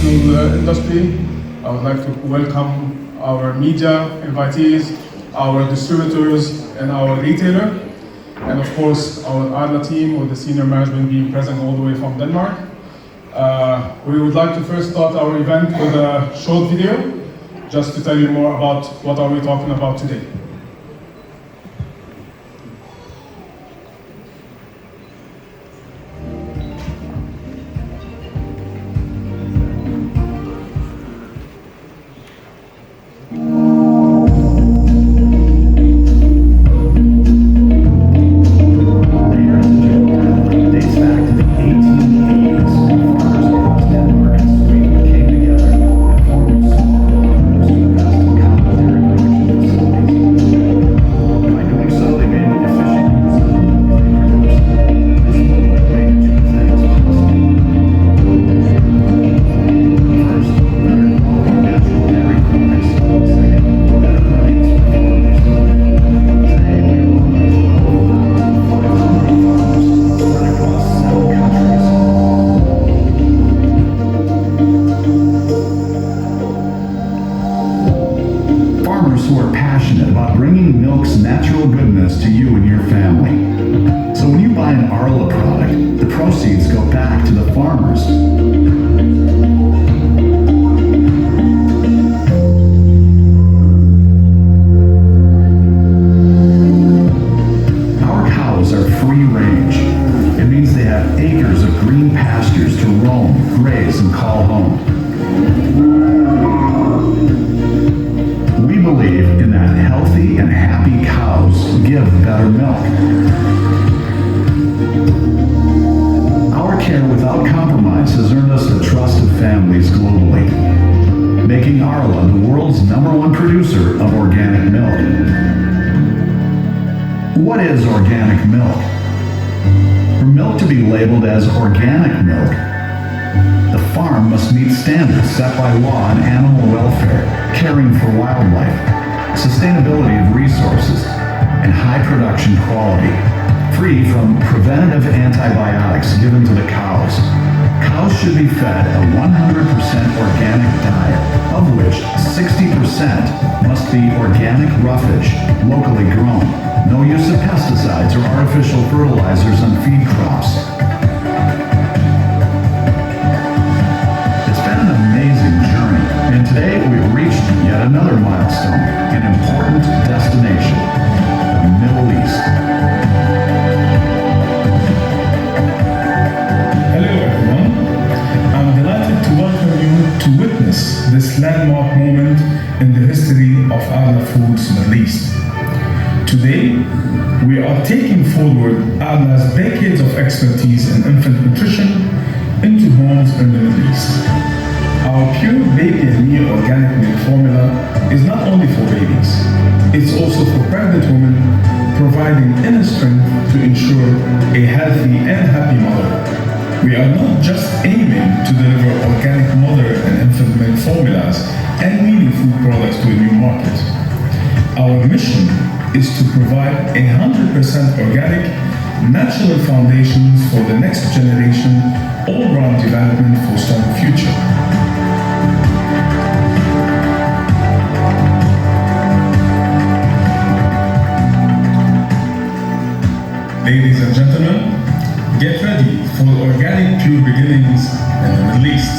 multinational industry. I would like to welcome our media invitees, our distributors, and our retailer, and of course our Arla team with the senior management being present all the way from Denmark. We would like to first start our event with a short video, just to tell you more about what are we talking about today. Making Arla the world's #1 producer of organic milk. What is organic milk? For milk to be labeled as organic milk, the farm must meet standards set by law in animal welfare, caring for wildlife, sustainability of resources, and high production quality, free from preventative antibiotics given to the cows. Cows should be fed a 100% organic diet, of which 60% must be organic roughage, locally grown. No use of pesticides or artificial fertilizers on feed crops. It's been an amazing journey, and today we've reached yet another milestone, an important destination, the Middle East. To witness this landmark moment in the history of Arla Foods Middle East. Today, we are taking forward Arla's decades of expertise in infant nutrition into homes in the Middle East. Our pure Baby&Me Organic milk formula is not only for babies, it's also for pregnant women, providing inner strength to ensure a healthy and happy mother. We are not just aiming to deliver organic mother and infant milk formulas and leading food products to a new market. Our mission is to provide 100% organic, natural foundations for the next generation, all-round development for strong future. Ladies and gentlemen, get ready for organic pure beginnings in the Middle East.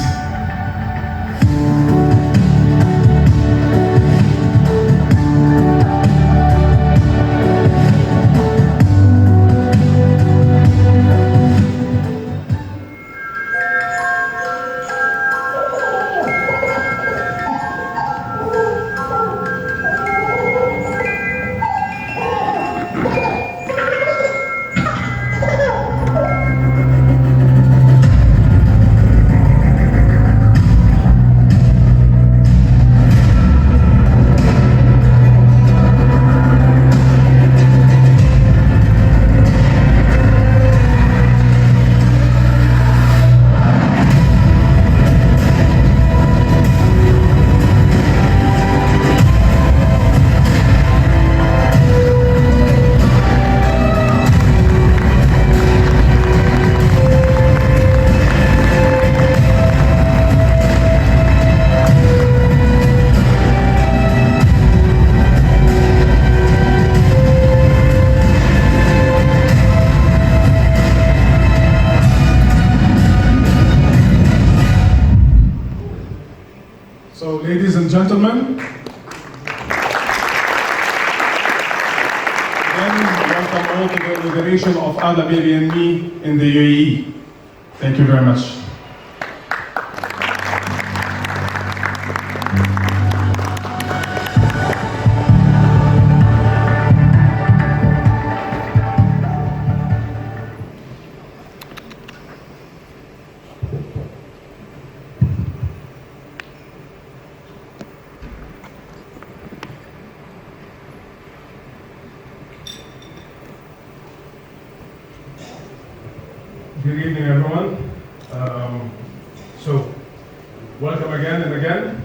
So, ladies and gentlemen, welcome all to the inauguration of Arla Baby&Me in the UAE. Thank you very much. Good evening, everyone. Welcome again and again.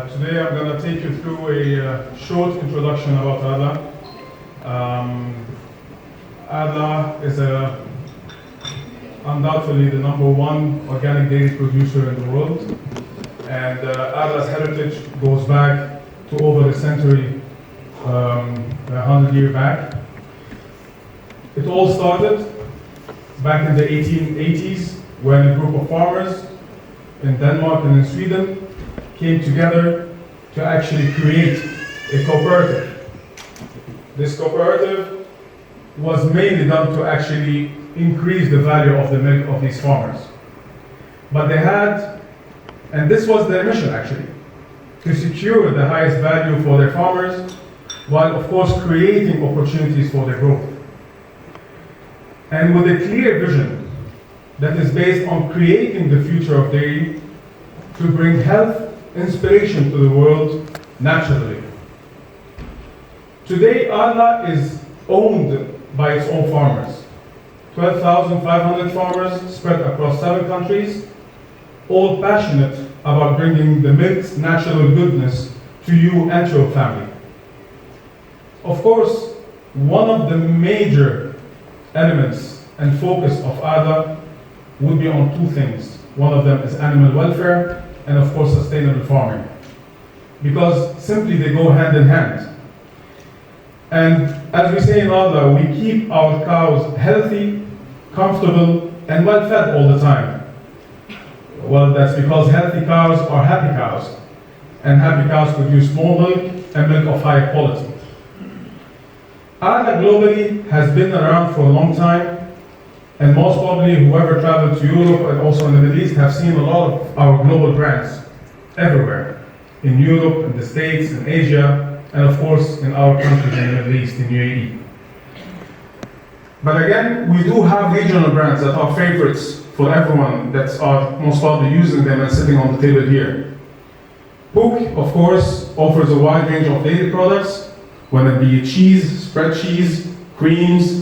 Today I'm going to take you through a short introduction about Arla. Arla is undoubtedly the #1 organic dairy producer in the world. And Arla's heritage goes back to over a century, 100 years back. It all started back in the 1880s, when a group of farmers in Denmark and in Sweden came together to actually create a cooperative. This cooperative was mainly done to actually increase the value of the milk of these farmers. But they had, and this was their mission actually, to secure the highest value for their farmers, while of course creating opportunities for their growth. And with a clear vision that is based on creating the future of dairy to bring health inspiration to the world naturally. Today, Arla is owned by its own farmers. 12,500 farmers spread across 7 countries, all passionate about bringing the milk's natural goodness to you and your family. Of course, one of the major elements and focus of Arla would be on 2 things. One of them is animal welfare and of course sustainable farming, because simply they go hand in hand. And as we say in Arla, we keep our cows healthy, comfortable and well fed all the time. Well, that's because healthy cows are happy cows, and happy cows produce more milk and milk of high quality. Arla globally has been around for a long time, and most probably whoever traveled to Europe and also in the Middle East have seen a lot of our global brands everywhere. In Europe, in the States, in Asia, and of course in our country in the Middle East, in UAE. But again, we do have regional brands that are favorites for everyone that are most probably using them and sitting on the table here. Hook, of course, offers a wide range of dairy products, whether it be cheese, spread cheese, creams,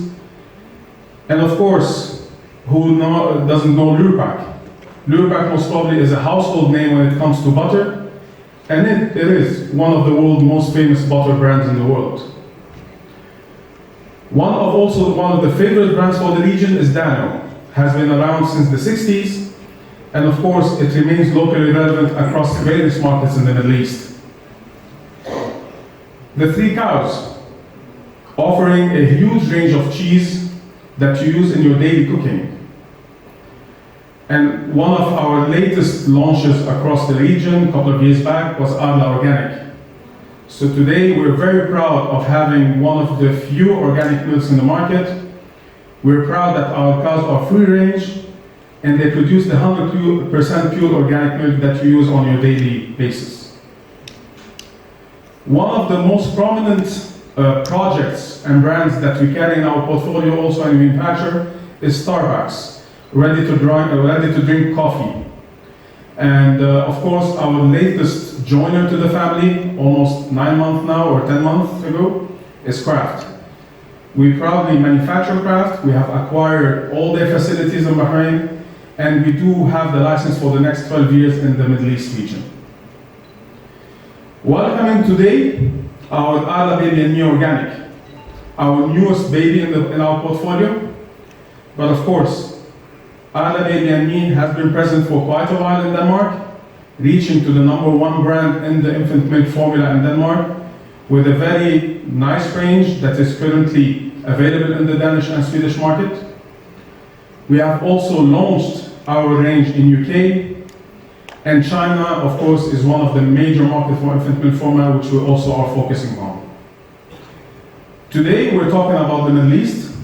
and of course, who doesn't know Lurpak? Lurpak most probably is a household name when it comes to butter, and it is one of the world's most famous butter brands in the world. One of the favorite brands for the region is Dano. Has been around since the 60s, and of course it remains locally relevant across various markets in the Middle East. The 3 Cows, offering a huge range of cheese that you use in your daily cooking. And one of our latest launches across the region a couple of years back was Arla Organic. So today we're very proud of having one of the few organic milks in the market. We're proud that our cows are free range and they produce the 100% pure organic milk that you use on your daily basis. One of the most prominent projects and brands that we carry in our portfolio also and we manufacture is Starbucks, ready to drink coffee. And of course our latest joiner to the family, almost 9 months now or 10 months ago, is Kraft. We proudly manufacture Kraft. We have acquired all their facilities in Bahrain, and we do have the license for the next 12 years in the Middle East region. Welcoming today our Arla Baby&Me Organic, our newest baby in our portfolio. But of course, Arla Baby&Me has been present for quite a while in Denmark, reaching to the #1 brand in the infant milk formula in Denmark, with a very nice range that is currently available in the Danish and Swedish market. We have also launched our range in UK, And China, of course, is one of the major markets for infant milk formula, which we also are focusing on. Today, we're talking about the Middle East.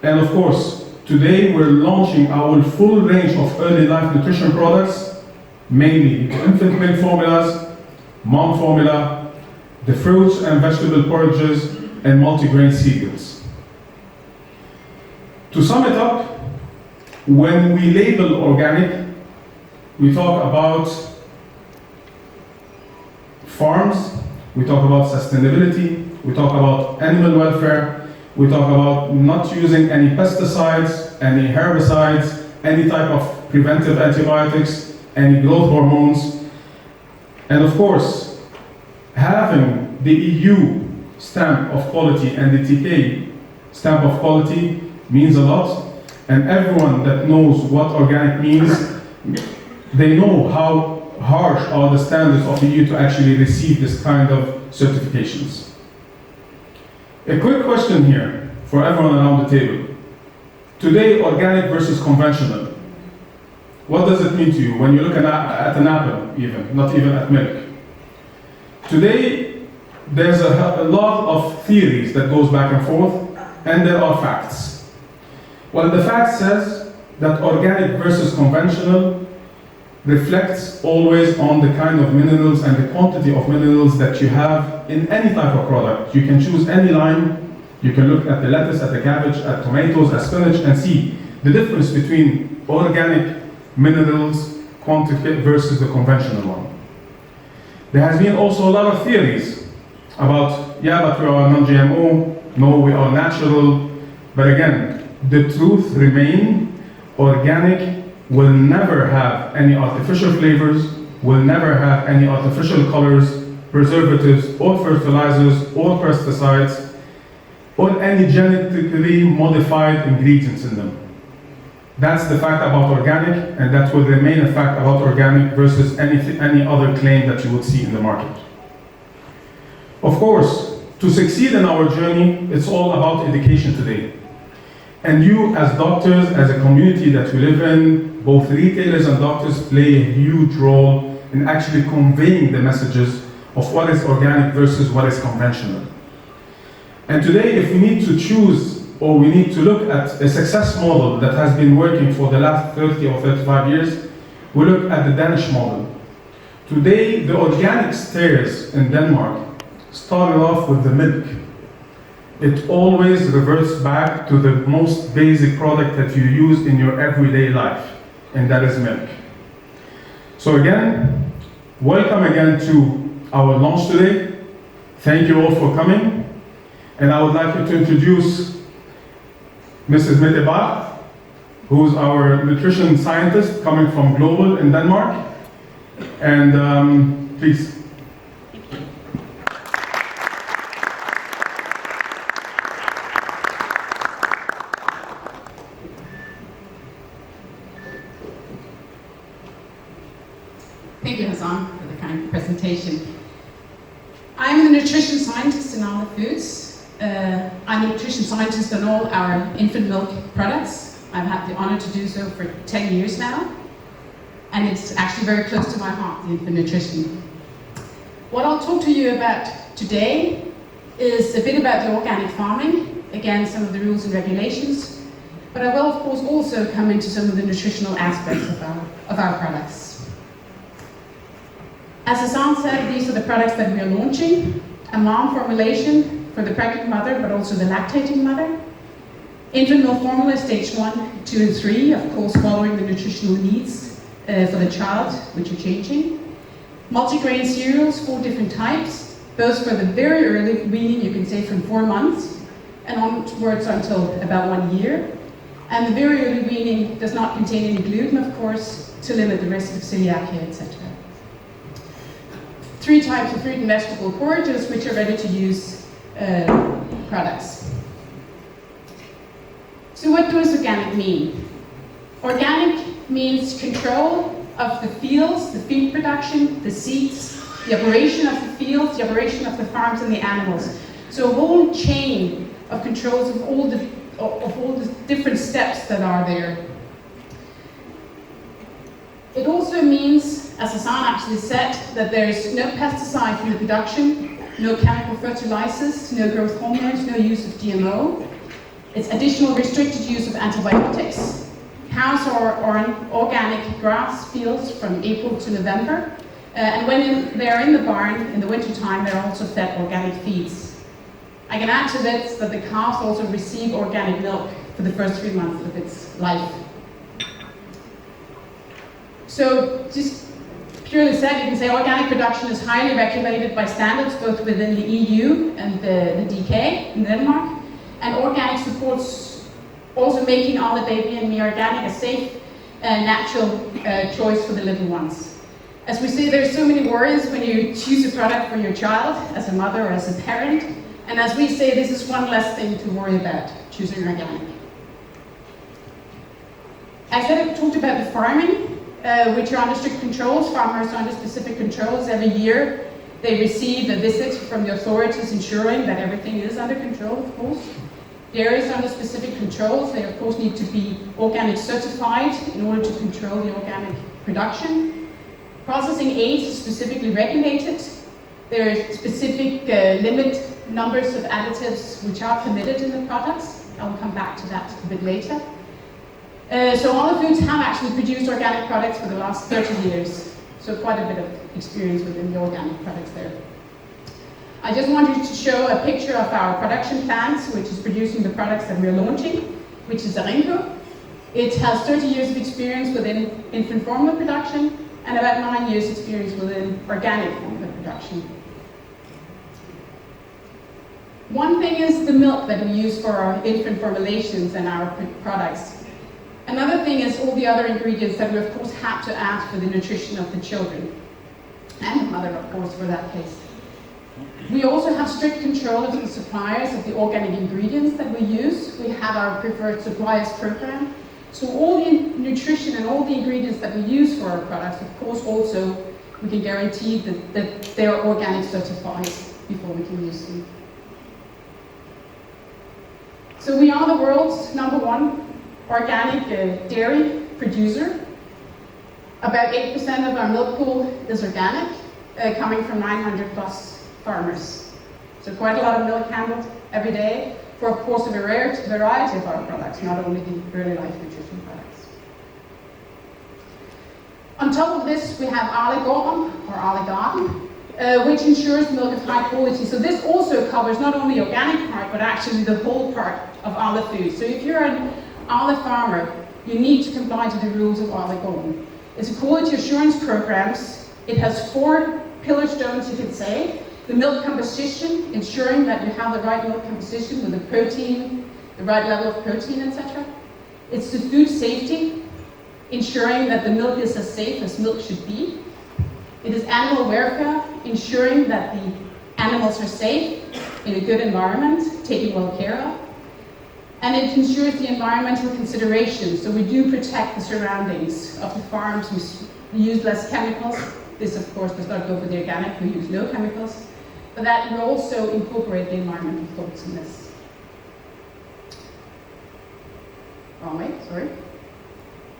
And of course, today we're launching our full range of early life nutrition products, mainly the infant milk formulas, mom formula, the fruits and vegetable porridges, and multigrain cereals. To sum it up, when we label organic, we talk about farms, we talk about sustainability, we talk about animal welfare, we talk about not using any pesticides, any herbicides, any type of preventive antibiotics, any growth hormones. And of course, having the EU stamp of quality and the TK stamp of quality means a lot. And everyone that knows what organic means, they know how harsh are the standards of the EU to actually receive this kind of certifications. A quick question here for everyone around the table. Today, organic versus conventional. What does it mean to you when you look at an apple, even, not even at milk? Today, there's a lot of theories that goes back and forth, and there are facts. Well, the fact says that organic versus conventional reflects always on the kind of minerals and the quantity of minerals that you have in any type of product. You can choose any line, you can look at the lettuce, at the cabbage, at tomatoes, at spinach, and see the difference between organic minerals quantity versus the conventional one. There has been also a lot of theories about, yeah, but we are non-GMO, no, we are natural, but again, the truth remains, organic will never have any artificial flavors, will never have any artificial colors, preservatives, or fertilizers, or pesticides, or any genetically modified ingredients in them. That's the fact about organic, and that will remain a fact about organic versus any other claim that you would see in the market. Of course, to succeed in our journey, it's all about education today. And you, as doctors, as a community that we live in, both retailers and doctors play a huge role in actually conveying the messages of what is organic versus what is conventional. And today, if we need to choose, or we need to look at a success model that has been working for the last 30 or 35 years, we look at the Danish model. Today, the organic stairs in Denmark started off with the milk. It always reverts back to the most basic product that you use in your everyday life, and that is milk. So again, welcome again to our launch today. Thank you all for coming. And I would like to introduce Mrs. Mette Bach, who's our nutrition scientist coming from Global in Denmark. And please. Thank you, Hassan, for the kind presentation. I'm the nutrition scientist in Arla Foods. I'm a nutrition scientist on all our infant milk products. I've had the honor to do so for 10 years now. And it's actually very close to my heart, the infant nutrition. What I'll talk to you about today is a bit about the organic farming, again, some of the rules and regulations, but I will, of course, also come into some of the nutritional aspects of our products. As Hassan said, these are the products that we are launching. A mom formulation for the pregnant mother, but also the lactating mother. Infant milk formula stage 1, 2, and 3, of course, following the nutritional needs for the child, which are changing. Multigrain cereals, 4 different types, both for the very early weaning, you can say from 4 months, and onwards until about 1 year. And the very early weaning does not contain any gluten, of course, to limit the risk of celiakia, etc. 3 types of fruit and vegetable porridges, which are ready-to-use products. So what does organic mean? Organic means control of the fields, the feed production, the seeds, the operation of the fields, the operation of the farms and the animals. So a whole chain of controls of all the different steps that are there. It also means, as Hassan actually said, that there is no pesticide in the production, no chemical fertilizers, no growth hormones, no use of GMO. It's additional restricted use of antibiotics. Cows are on organic grass fields from April to November. And when they're in the barn in the wintertime, they're also fed organic feeds. I can add to this that the calves also receive organic milk for the first 3 months of its life. So just purely said, you can say organic production is highly regulated by standards both within the EU and the DK in Denmark. And organic supports also making Arla Baby&Me Organic a safe and natural choice for the little ones. As we say, there's so many worries when you choose a product for your child, as a mother or as a parent. And as we say, this is one less thing to worry about, choosing organic. I said I talked about the farming, which are under strict controls. Farmers are under specific controls. Every year they receive a visit from the authorities ensuring that everything is under control, of course. Dairies are under specific controls. They, of course, need to be organic certified in order to control the organic production. Processing aids is specifically regulated. There are specific limit numbers of additives which are permitted in the products. I'll come back to that a bit later. So Arla Foods have actually produced organic products for the last 30 years. So quite a bit of experience within the organic products there. I just wanted to show a picture of our production plant, which is producing the products that we're launching, which is Arenco. It has 30 years of experience within infant formula production and about 9 years experience within organic formula production. One thing is the milk that we use for our infant formulations and our products. Another thing is all the other ingredients that we of course have to add for the nutrition of the children, and the mother of course for that case. We also have strict control of the suppliers of the organic ingredients that we use. We have our preferred suppliers program. So all the nutrition and all the ingredients that we use for our products, of course also we can guarantee that they are organic certified before we can use them. So we are the world's #1 organic dairy producer. About 8% of our milk pool is organic, coming from 900 plus farmers. So quite a lot of milk handled every day for, of course, a variety of our products, not only the early life nutrition products. On top of this, we have Arla Gården, or Arla Garden, which ensures milk of high quality. So this also covers not only the organic part, but actually the whole part of Arla Foods. So if you're an Arla farmer, you need to comply to the rules of Arla Gården. It's a quality assurance programs. It has 4 pillar stones, you could say. The milk composition, ensuring that you have the right milk composition with the protein, the right level of protein, etc. It's the food safety, ensuring that the milk is as safe as milk should be. It is animal welfare, ensuring that the animals are safe in a good environment, taken well care of. And it ensures the environmental consideration, so we do protect the surroundings of the farms. We use less chemicals. This, of course, does not go for the organic, we use no chemicals. But that we also incorporate the environmental thoughts in this. Wrong way, sorry.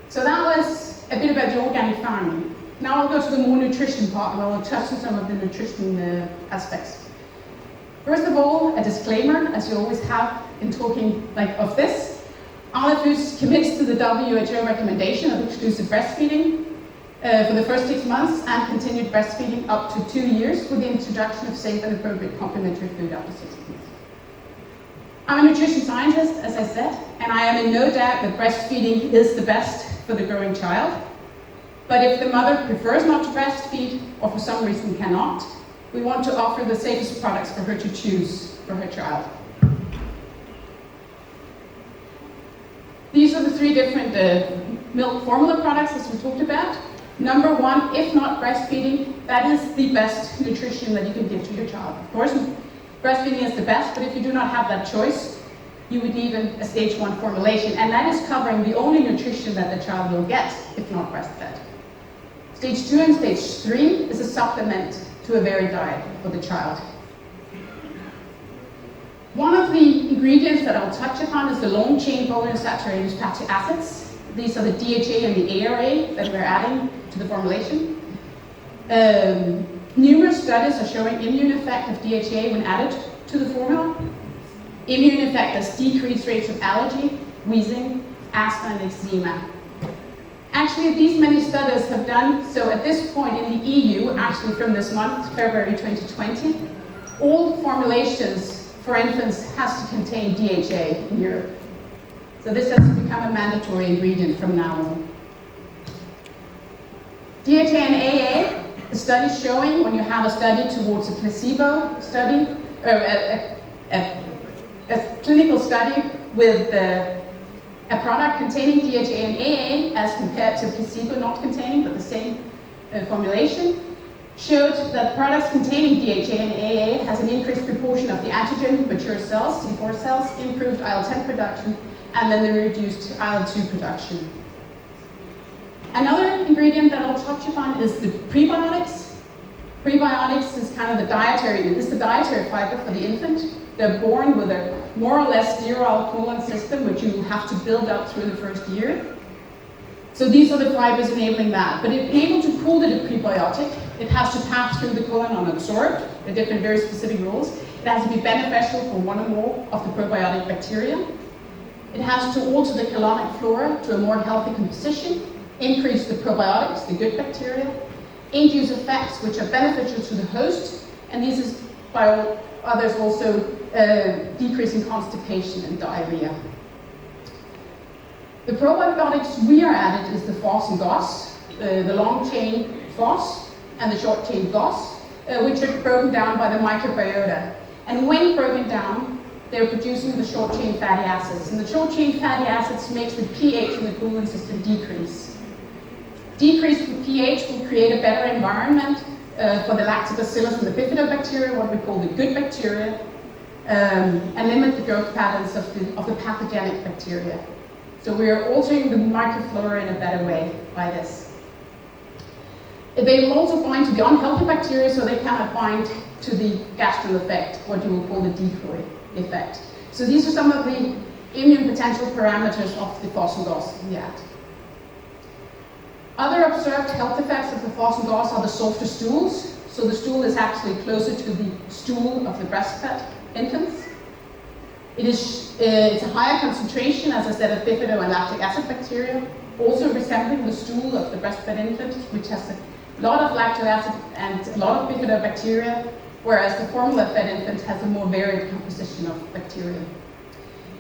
So that was a bit about the organic farming. Now I'll go to the more nutrition part, and I'll touch on some of the nutrition aspects. First of all, a disclaimer, as you always have in talking of this. Arla Foods commits to the WHO recommendation of exclusive breastfeeding for the first 6 months and continued breastfeeding up to 2 years with the introduction of safe and appropriate complementary food after 6 months. I'm a nutrition scientist, as I said, and I am in no doubt that breastfeeding is the best for the growing child. But if the mother prefers not to breastfeed or for some reason cannot, we want to offer the safest products for her to choose for her child. These are the 3 different milk formula products as we talked about. Number 1, if not breastfeeding, that is the best nutrition that you can give to your child. Of course, breastfeeding is the best, but if you do not have that choice, you would need a stage 1 formulation, and that is covering the only nutrition that the child will get if not breastfed. Stage 2 and stage 3 is a supplement to a varied diet for the child. One of the ingredients that I'll touch upon is the long-chain polyunsaturated fatty acids, These are the DHA and the ARA that we're adding to the formulation. Numerous studies are showing immune effect of DHA when added to the formula. Immune effect has decreased rates of allergy, wheezing, asthma, and eczema. Actually, these many studies have done so at this point in the EU, actually from this month, February 2020, all formulations for infants has to contain DHA in Europe. So this has become a mandatory ingredient from now on. DHA and AA, the study showing when you have a study towards a placebo study, or a clinical study with a product containing DHA and AA as compared to placebo not containing, but the same formulation, showed that products containing DHA and AA has an increased proportion of the antigen mature cells, CD4 cells, improved IL-10 production, and then the reduced IL-2 production. Another ingredient that I'll touch upon is the prebiotics. Prebiotics is kind of the dietary fiber for the infant. They're born with a more or less sterile colon system, which you have to build up through the first year. So these are the fibers enabling that. But in able to call it a prebiotic, it has to pass through the colon unabsorbed. There are different, very specific rules. It has to be beneficial for one or more of the probiotic bacteria. It has to alter the colonic flora to a more healthy composition, increase the probiotics, the good bacteria, induce effects which are beneficial to the host, and this is by others also decreasing constipation and diarrhea. The probiotics we are added is the FOS and GOS, the long chain FOS and the short chain GOS, which are broken down by the microbiota. And when broken down, they're producing the short chain fatty acids. And the short chain fatty acids makes the pH in the colon system decrease. Decreased pH will create a better environment for the lactobacillus and the bifidobacteria, what we call the good bacteria, and limit the growth patterns of the pathogenic bacteria. So we are altering the microflora in a better way by this. They will also bind to the unhealthy bacteria, so they cannot bind to the gastral effect, what you will call the decoy effect. So these are some of the immune potential parameters of the FOS and GOS we add. Other observed health effects of the FOS and GOS are the softer stools. So the stool is actually closer to the stool of the breastfed infants. It's a higher concentration, as I said, of bifido and lactic acid bacteria, also resembling the stool of the breastfed infant, which has a lot of lactic acid and a lot of bifidobacteria, whereas the formula-fed infant has a more varied composition of bacteria.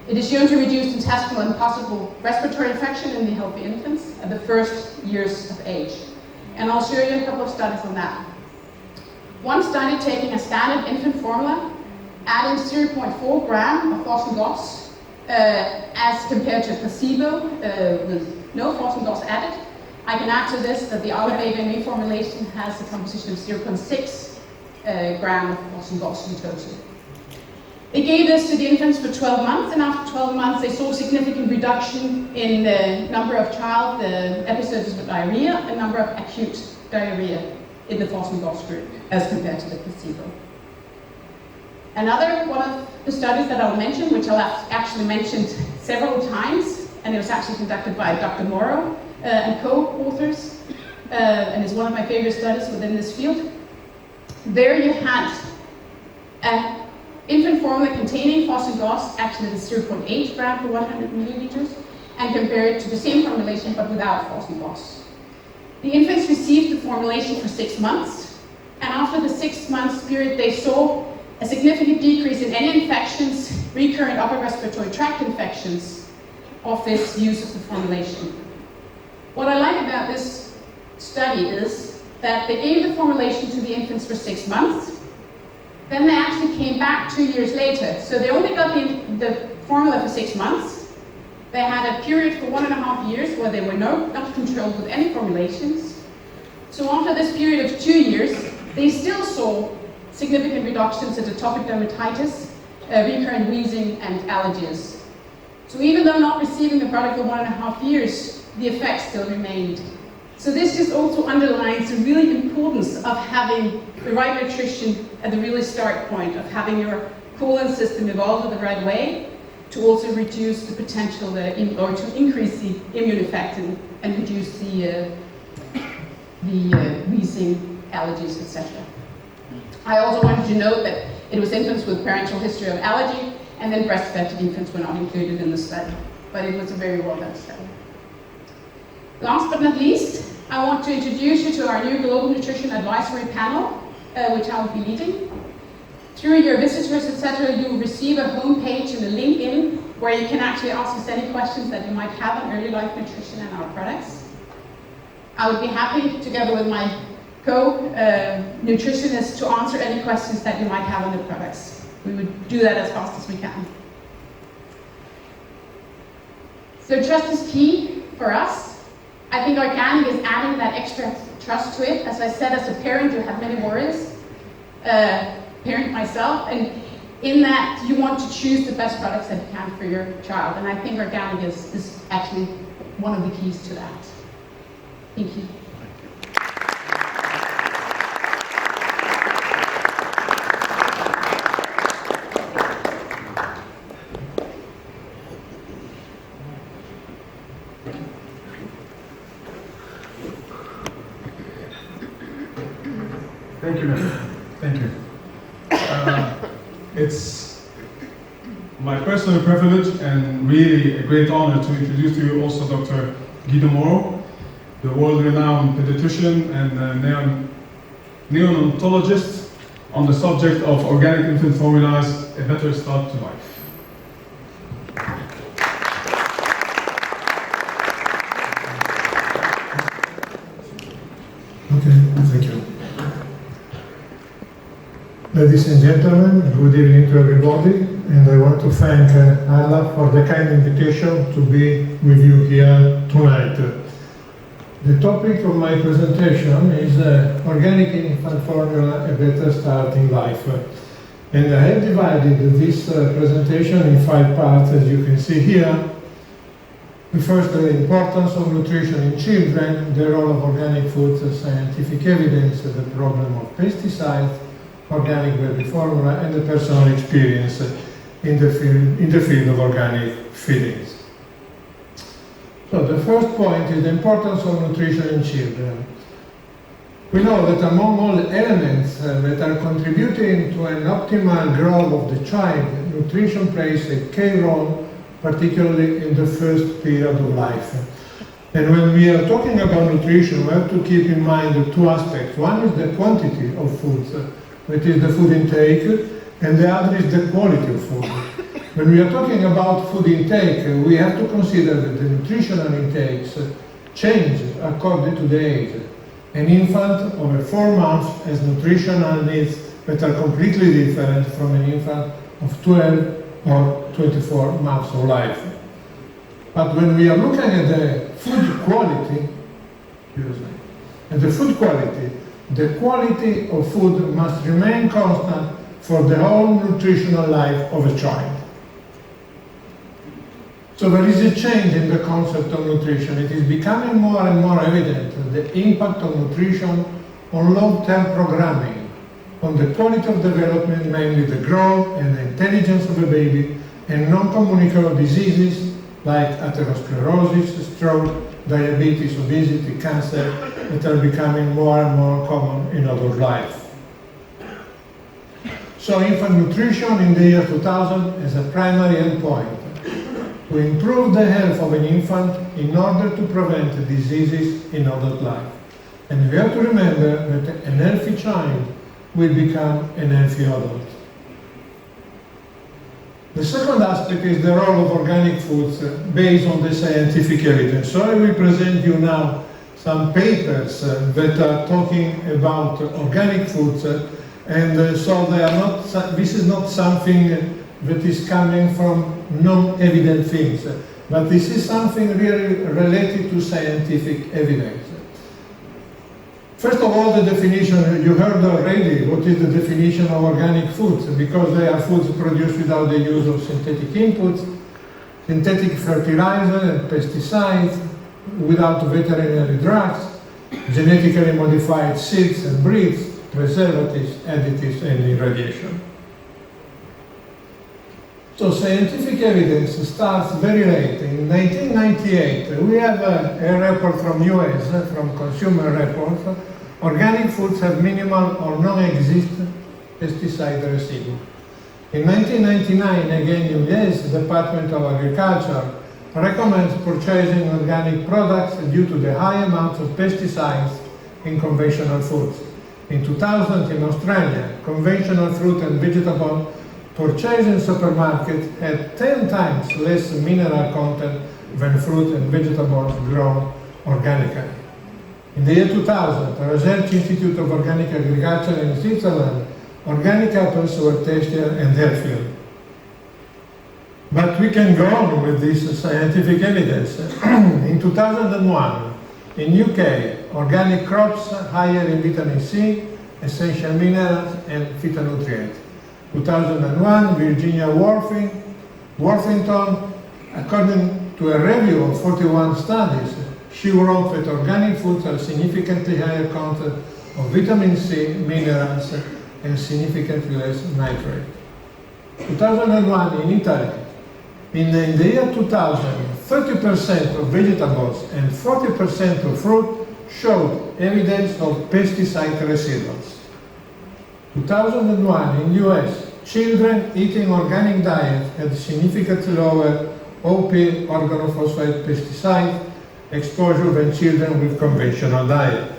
It is shown to reduce intestinal and possible respiratory infection in the healthy infants at the first years of age. And I'll show you a couple of studies on that. One study taking a standard infant formula, adding 0.4 gram of FOS and GOS as compared to placebo with no FOS and GOS added. I can add to this that the Arla Baby&Me formulation has a composition of 0.6 gram of FOS and GOS in total. They gave this to the infants for 12 months, and after 12 months they saw significant reduction in the number of child episodes of diarrhea and number of acute diarrhea in the FOS and GOS group as compared to the placebo. Another one of the studies that I'll mention, which I've actually mentioned several times, and it was actually conducted by Dr. Morrow and co-authors, and is one of my favorite studies within this field. There you had an infant formula containing FOS and GOS, actually the 0.8 gram per 100 milliliters, and compare it to the same formulation but without FOS and GOS. The infants received the formulation for 6 months, and after the 6 months period they saw a significant decrease in any infections, recurrent upper respiratory tract infections of this use of the formulation. What I like about this study is that they gave the formulation to the infants for 6 months, then they actually came back 2 years later. So they only got the formula for 6 months. They had a period for 1.5 years where they were not controlled with any formulations. So after this period of 2 years, they still saw significant reductions in atopic dermatitis, recurrent wheezing, and allergies. So even though not receiving the product for 1.5 years, the effects still remained. So this just also underlines the really importance of having the right nutrition at the really start point, of having your colon system evolved in the right way, to also reduce the potential or to increase the immune effect and reduce the wheezing, allergies, etc. I also wanted to note that it was infants with parental history of allergy, and then breastfed infants were not included in the study, but it was a very well done study. Last but not least, I want to introduce you to our new Global Nutrition Advisory Panel, which I will be leading. Through your visitors, etc., you will receive a homepage and a link in where you can actually ask us any questions that you might have on early life nutrition and our products. I would be happy, together with my co-nutritionists, to answer any questions that you might have on the products. We would do that as fast as we can. So trust is key for us. I think organic is adding that extra trust to it. As I said, as a parent, you have many worries. Parent myself, and in that you want to choose the best products that you can for your child. And I think organic is actually one of the keys to that. Thank you. Thank you, ma'am. Thank you. It's my personal privilege and really a great honor to introduce to you also Dr. Guido Moro, the world-renowned pediatrician and neonatologist on the subject of organic infant formulas, a better start to life. Okay, thank you. Ladies and gentlemen, good evening to everybody, and I want to thank Arla for the kind invitation to be with you here tonight. The topic of my presentation is Organic Infant Formula, a Better Start in Life. And I have divided this presentation in 5 parts, as you can see here. The first, the importance of nutrition in children, the role of organic foods, scientific evidence, the problem of pesticides, organic baby formula, and the personal experience in the field of organic feedings. So the first point is the importance of nutrition in children. We know that among all the elements that are contributing to an optimal growth of the child, nutrition plays a key role, particularly in the first period of life. And when we are talking about nutrition, we have to keep in mind the 2 aspects. One is the quantity of foods, which is the food intake, and the other is the quality of food. When we are talking about food intake, we have to consider that the nutritional intakes change according to the age. An infant over 4 months has nutritional needs that are completely different from an infant of 12 or 24 months of life. But when we are looking at the food quality, the quality of food must remain constant for the whole nutritional life of a child. So there is a change in the concept of nutrition. It is becoming more and more evident the impact of nutrition on long-term programming, on the quality of development, mainly the growth and the intelligence of a baby, and non-communicable diseases like atherosclerosis, stroke, diabetes, obesity, cancer, that are becoming more and more common in adult life. So infant nutrition in the year 2000 is a primary endpoint to improve the health of an infant in order to prevent diseases in adult life. And we have to remember that an healthy child will become an healthy adult. The second aspect is the role of organic foods based on the scientific evidence. So I will present you now some papers that are talking about organic foods, and so they are not. This is not something that is coming from non-evident things, but this is something really related to scientific evidence. First of all, the definition, you heard already what is the definition of organic foods, because they are foods produced without the use of synthetic inputs, synthetic fertilizer and pesticides, without veterinary drugs, genetically modified seeds and breeds, preservatives, additives, and irradiation. So So scientific evidence starts very late. In 1998, we have a report from US, from Consumer Reports. Organic foods have minimal or non-existent pesticide residue. In 1999, again, US Department of Agriculture recommends purchasing organic products due to the high amounts of pesticides in conventional foods. In 2000, in Australia, conventional fruit and vegetable purchased in supermarkets had 10 times less mineral content than fruit and vegetables grown organically. In the year 2000, the Research Institute of Organic Agriculture in Switzerland, organic apples were tastier and healthier. But we can go on with this scientific evidence. In 2001, in UK, organic crops higher in vitamin C, essential minerals, and phytonutrients. 2001, Virginia Worthington, according to a review of 41 studies, she wrote that organic foods have significantly higher content of vitamin C, minerals, and significantly less nitrate. 2001 in Italy, in the year 2000, 30% of vegetables and 40% of fruit showed evidence of pesticide residuals. 2001 in US, children eating organic diet had significantly lower OP organophosphate pesticide exposure than children with conventional diet.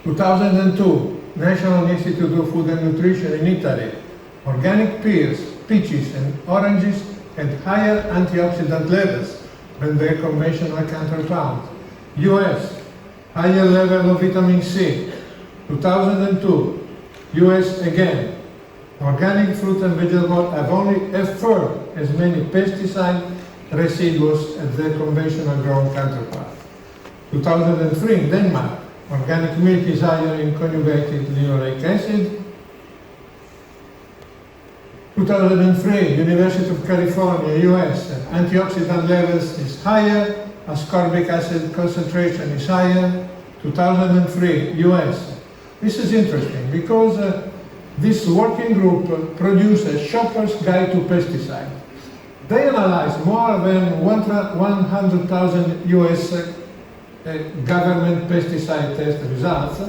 2002, National Institute of Food and Nutrition in Italy, organic pears, peaches and oranges had higher antioxidant levels than their conventional counterpart. US, higher level of vitamin C. 2002, US again, organic fruit and vegetables have only a third as many pesticide residuals as their conventional grown counterpart. 2003 in Denmark, organic milk is higher in conjugated linoleic acid. 2003, University of California, US, antioxidant levels is higher, ascorbic acid concentration is higher. 2003, US. This is interesting because this working group produced a shopper's guide to pesticide. They analyzed more than 100,000 US government pesticide test results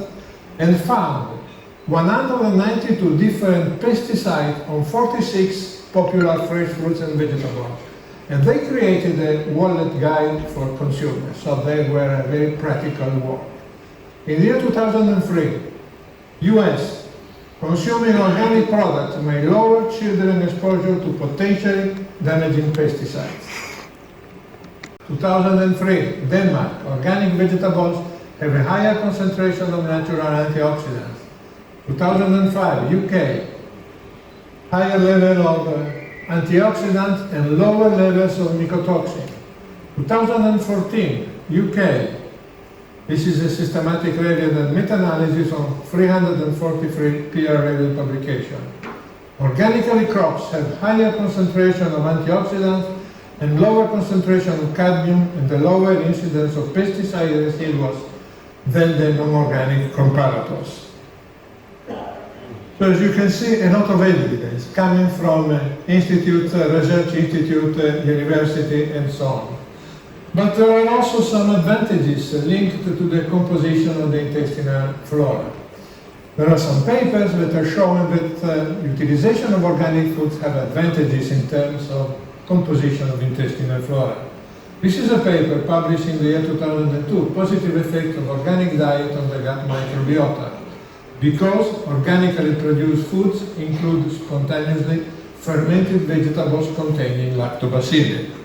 and found 192 different pesticides on 46 popular fresh fruits and vegetables. And they created a wallet guide for consumers, so they were a very practical work. In the year 2003, US, consuming organic products may lower children exposure to potentially damaging pesticides. 2003, Denmark, organic vegetables have a higher concentration of natural antioxidants. 2005, UK, higher level of antioxidants and lower levels of mycotoxin. 2014, UK, this is a systematic review and meta-analysis on 343 peer-reviewed publications. Organically crops have higher concentration of antioxidants and lower concentration of cadmium and a lower incidence of pesticide residuals than the non-organic comparators. So as you can see, a lot of evidence coming from institute, research institute, university, and so on. But there are also some advantages linked to the composition of the intestinal flora. There are some papers that are showing that utilization of organic foods have advantages in terms of composition of intestinal flora. This is a paper published in the year 2002, Positive Effects of Organic Diet on the Gut Microbiota, because organically produced foods include spontaneously fermented vegetables containing lactobacilli.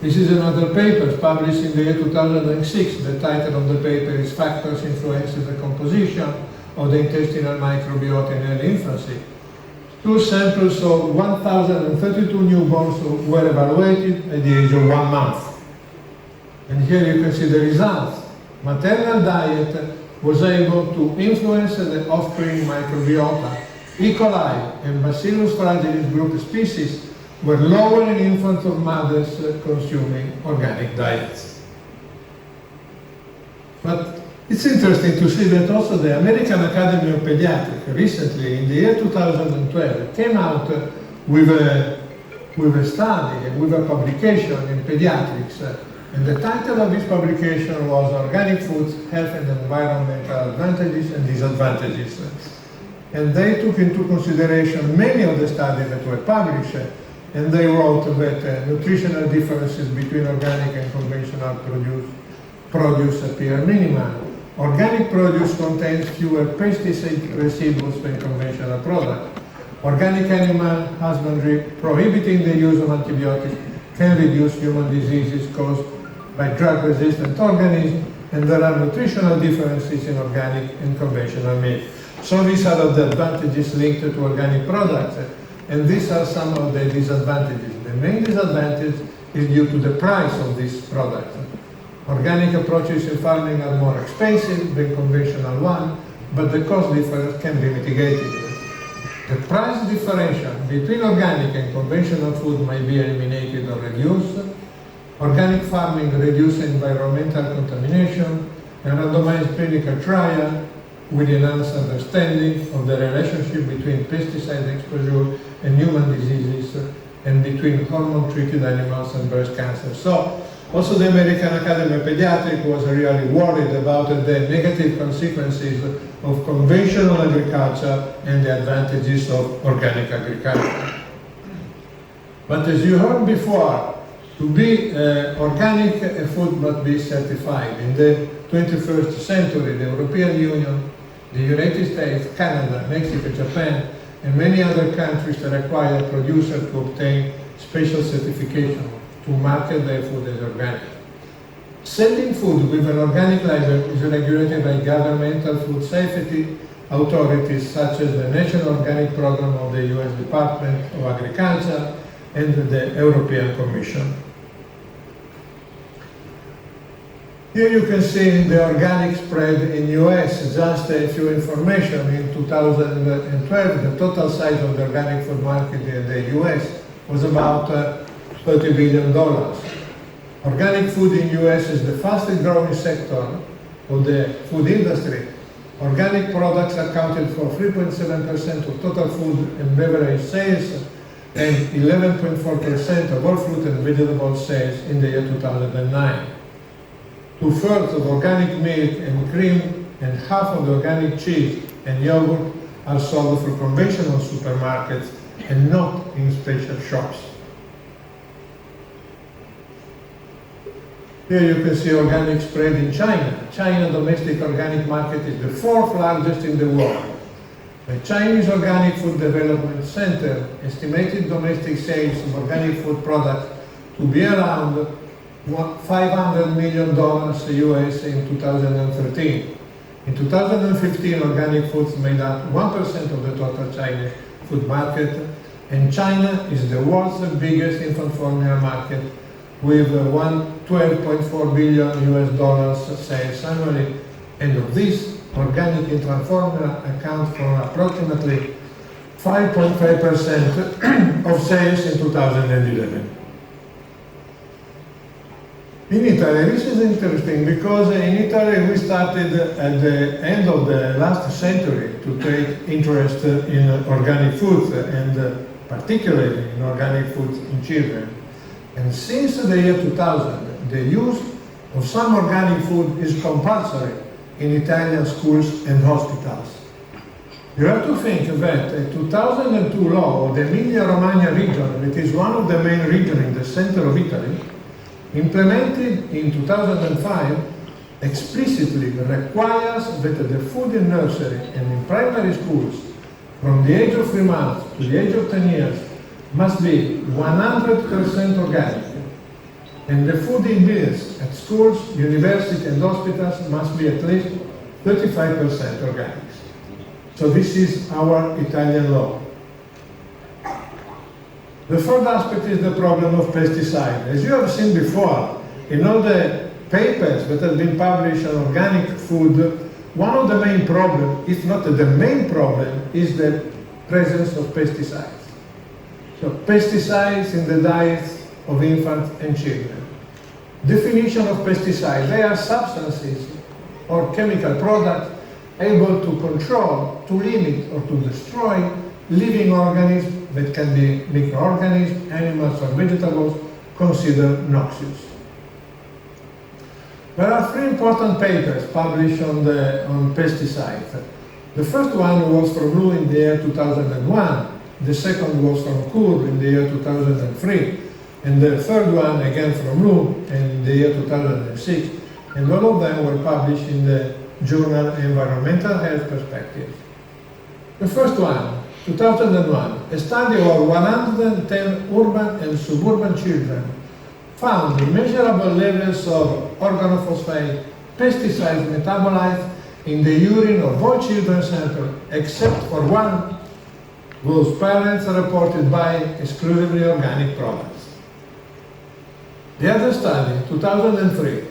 This is another paper published in the year 2006. The title of the paper is Factors Influencing the Composition of the Intestinal Microbiota in Early Infancy. Two samples of 1,032 newborns were evaluated at the age of 1 month. And here you can see the results. Maternal diet was able to influence the offspring microbiota. E. coli and Bacillus fragilis group species were lower in infants of mothers consuming organic diets. But It's interesting to see that also the American Academy of Pediatrics recently, in the year 2012, came out with a study, with a publication in pediatrics. And the title of this publication was Organic Foods, Health and Environmental Advantages and Disadvantages. And they took into consideration many of the studies that were published, and they wrote that nutritional differences between organic and conventional produce appear minimal. Organic produce contains fewer pesticide residuals than conventional products. Organic animal husbandry, prohibiting the use of antibiotics, can reduce human diseases caused by drug-resistant organisms, and there are nutritional differences in organic and conventional meat. So these are the advantages linked to organic products, and these are some of the disadvantages. The main disadvantage is due to the price of these products. Organic approaches in farming are more expensive than conventional ones, but the cost difference can be mitigated. The price differential between organic and conventional food may be eliminated or reduced. Organic farming reduces environmental contamination, and randomized clinical trial with enhanced understanding of the relationship between pesticide exposure and human diseases, and between hormone-treated animals and breast cancer. So, also the American Academy of Pediatrics was really worried about the negative consequences of conventional agriculture and the advantages of organic agriculture. But as you heard before, to be organic, food must be certified. In the 21st century, the European Union, the United States, Canada, Mexico, Japan, and many other countries require producers to obtain special certification to market their food as organic. Selling food with an organic label is regulated by governmental food safety authorities such as the National Organic Program of the US Department of Agriculture and the European Commission. Here you can see the organic spread in US. Just a few information. In 2012, the total size of the organic food market in the US was about $30 billion. Organic food in US is the fastest growing sector of the food industry. Organic products accounted for 3.7% of total food and beverage sales and 11.4% of all fruit and vegetable sales in the year 2009. 2/3 of organic milk and cream and half of the organic cheese and yogurt are sold through conventional supermarkets and not in special shops. Here you can see organic spread in China. China domestic organic market is the 4th largest in the world. The Chinese Organic Food Development Center estimated domestic sales of organic food products to be around $500 million US in 2013. In 2015, organic foods made up 1% of the total Chinese food market, and China is the world's biggest infant formula market with $12.4 billion US sales annually, and of this, organic infant formula accounts for approximately 5.5% of sales in 2011. In Italy, this is interesting because in Italy we started at the end of the last century to take interest in organic foods and particularly in organic foods in children. And since the year 2000, the use of some organic food is compulsory in Italian schools and hospitals. You have to think that a 2002 law of the Emilia-Romagna region, which is one of the main regions in the center of Italy, implemented in 2005, explicitly requires that the food in nursery and in primary schools from the age of 3 months to the age of 10 years must be 100% organic. And the food in meals at schools, universities and hospitals must be at least 35% organic. So this is our Italian law. The third aspect is the problem of pesticide. As you have seen before, in all the papers that have been published on organic food, one of the main problems, if not the main problem, is the presence of pesticides. So pesticides in the diets of infants and children. Definition of pesticides: they are substances or chemical product able to control, to limit, or to destroy living organisms that can be microorganisms, animals, or vegetables considered noxious. There are three important papers published on pesticides. The first one was from Lu in the year 2001, the second was from Kur in the year 2003, and the third one again from Lu in the year 2006, and all of them were published in the journal Environmental Health Perspectives. The first one, 2001, a study of 110 urban and suburban children found measurable levels of organophosphate pesticides metabolized in the urine of all children sampled except for one whose parents reported buying exclusively organic products. The other study, 2003,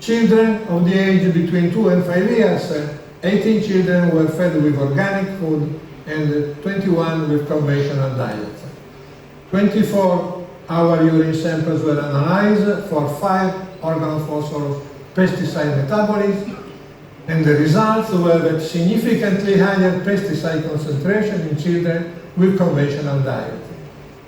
children of the age between 2 and 5 years, 18 children were fed with organic food and 21 with conventional diets. 24-hour urine samples were analyzed for 5 organophosphorus pesticide metabolism, and the results were that significantly higher pesticide concentration in children with conventional diet.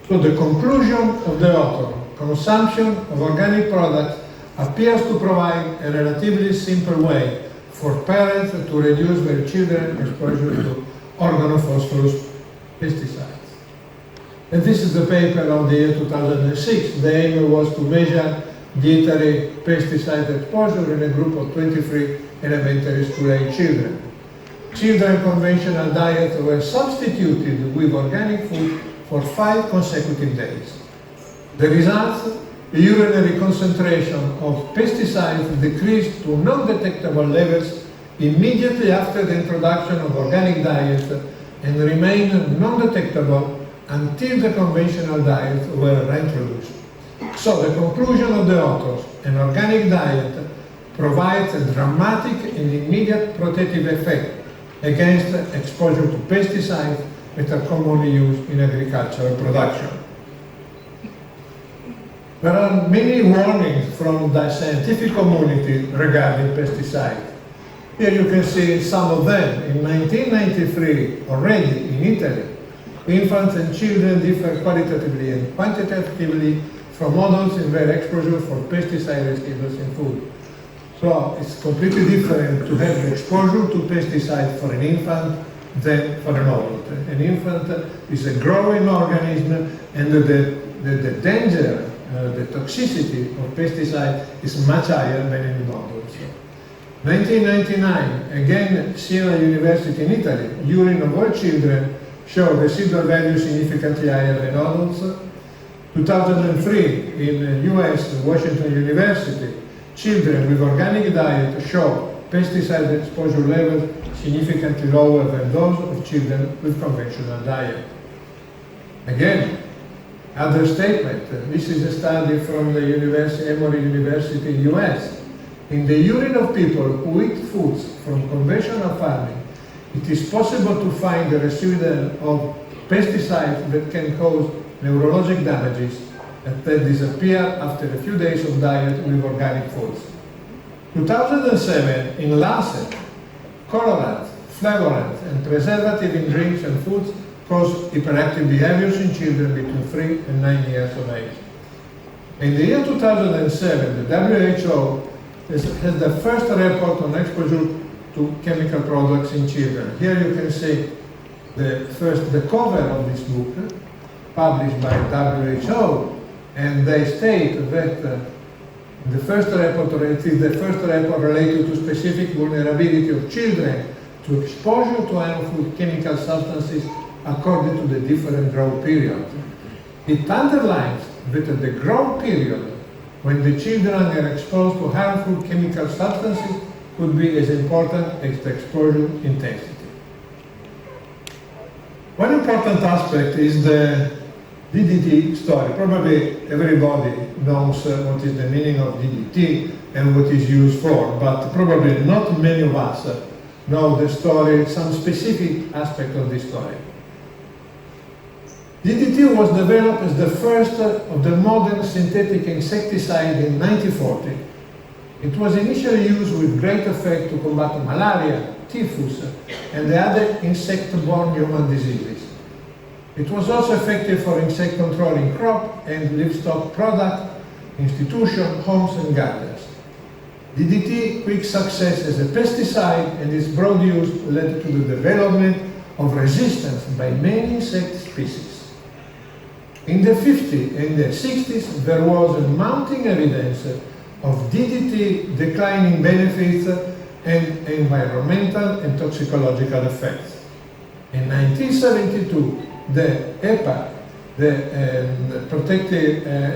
So the conclusion of the author, consumption of organic products appears to provide a relatively simple way for parents to reduce their children's exposure to organophosphorus pesticides. And this is the paper of the year 2006. The aim was to measure dietary pesticide exposure in a group of 23 elementary school age children. Children's conventional diets were substituted with organic food for 5 consecutive days. The results: the urinary concentration of pesticides decreased to non-detectable levels immediately after the introduction of organic diet and remained non-detectable until the conventional diets were reintroduced. So the conclusion of the authors: an organic diet provides a dramatic and immediate protective effect against exposure to pesticides that are commonly used in agricultural production. There are many warnings from the scientific community regarding pesticides. Here you can see some of them. In 1993, already in Italy, infants and children differ qualitatively and quantitatively from adults in their exposure for pesticide residues in food. So it's completely different to have exposure to pesticides for an infant than for an adult. An infant is a growing organism, and the danger, the toxicity of pesticide is much higher than in adults. 1999, again, Siena University in Italy, urine of all children showed residual values significantly higher than adults. 2003, in US, Washington University, children with organic diet show pesticide exposure levels significantly lower than those of children with conventional diet. Again, other statement. This is a study from the Emory University, US. In the urine of people who eat foods from conventional farming, it is possible to find a residue of pesticides that can cause neurologic damages and that disappear after a few days of diet with organic foods. 2007, in Lancet, colorants, flavorants, and preservatives in drinks and foods cause hyperactive behaviors in children between 3 and 9 years of age. In the year 2007, the WHO has the first report on exposure to chemical products in children. Here you can see the cover of this book, published by WHO, and they state that the first report related to specific vulnerability of children to exposure to harmful chemical substances according to the different growth periods. It underlines that the growth period, when the children are exposed to harmful chemical substances, could be as important as the exposure intensity. One important aspect is the DDT story. Probably everybody knows what is the meaning of DDT and what is used for, but probably not many of us know the story, some specific aspect of this story. DDT was developed as the first of the modern synthetic insecticide in 1940. It was initially used with great effect to combat malaria, typhus, and the other insect-borne human diseases. It was also effective for insect control in crop and livestock product, institution, homes and gardens. DDT quick success as a pesticide and its broad use led to the development of resistance by many insect species. In the 50s and the 60s, there was mounting evidence of DDT declining benefits and environmental and toxicological effects. In 1972, the EPA, the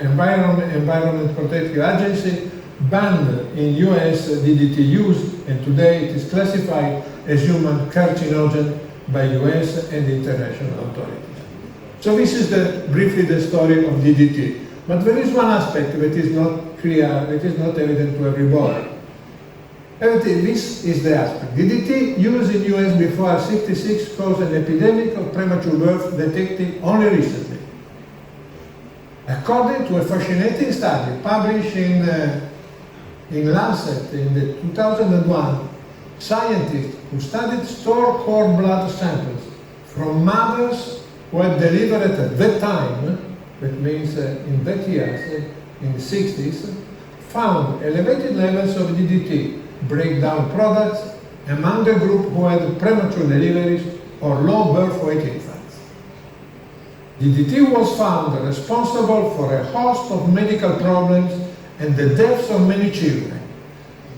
Environment Protective Agency, banned in US DDT use, and today it is classified as human carcinogen by US and international authorities. So this is briefly the story of DDT. But there is one aspect that is not clear, that is not evident to everybody. This is the aspect. DDT used in US before 1966 caused an epidemic of premature birth detected only recently. According to a fascinating study published in Lancet in 2001, scientists who studied stored cord blood samples from mothers who had delivered at that time, that means in that years, in the 60s, found elevated levels of DDT breakdown products among the group who had premature deliveries or low birth weight infants. DDT was found responsible for a host of medical problems and the deaths of many children,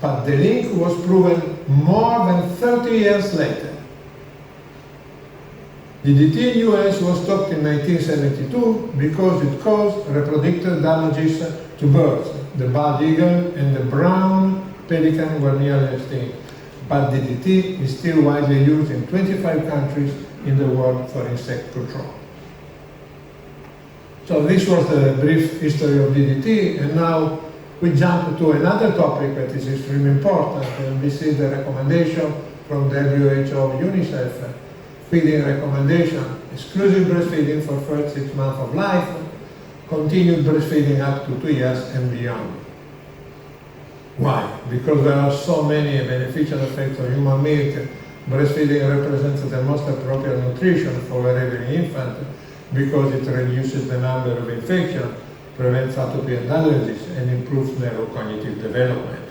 but the link was proven more than 30 years later. DDT in US was stopped in 1972 because it caused reproductive damages to birds. The bald eagle and the brown pelican were nearly extinct, but DDT is still widely used in 25 countries in the world for insect control. So this was the brief history of DDT, and now we jump to another topic that is extremely important, and this is the recommendation from WHO UNICEF, feeding recommendation, exclusive breastfeeding for first 6 months of life, continued breastfeeding up to 2 years and beyond. Why? Because there are so many beneficial effects of human milk. Breastfeeding represents the most appropriate nutrition for every infant because it reduces the number of infections, prevents atopy and allergies, and improves neurocognitive development.